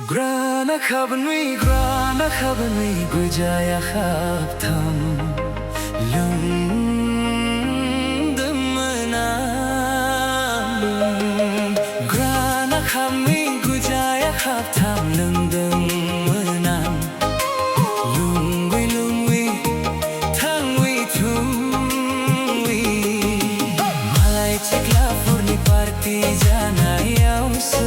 Gwrana khab nui Gwjaya khab tham lungdum nam Gwrana khab nui Gwjaya khab tham lungdum nam lungwi lungwi thangwi thungwi malai chikla furni party jana yaumso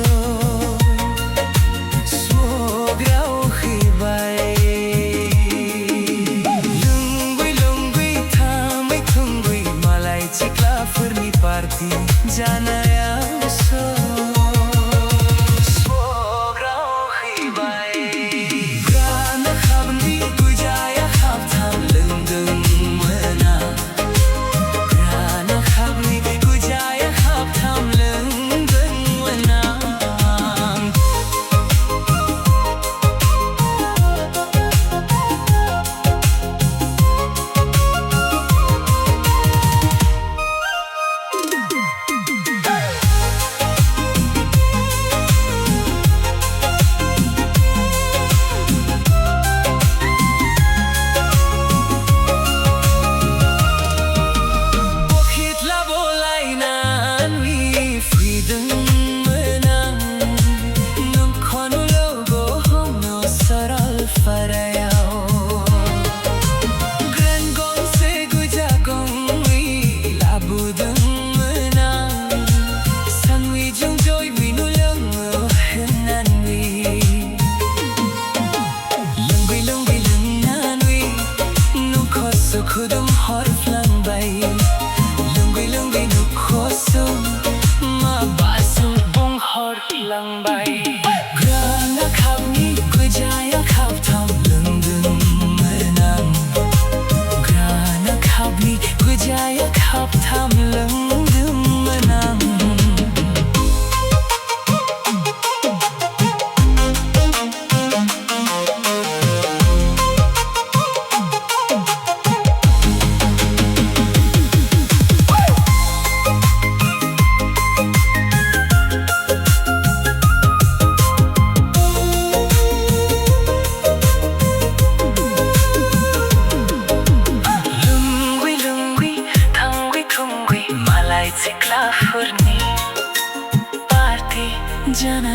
Jana yang so Swograu khibai Gwrana khab nui Gwjaya khab tham lungdum nam Gwrana khab nui Gwjaya khab tham lungdum nam Kudum harf lang bay lungwi lungwi nu khosum ma basum bung harf lang bay Gwrana khab nui Gwjaya khab tham lungdum nam Gwrana khab nui Gwjaya khab tham lungdum nam Chikla furni party jana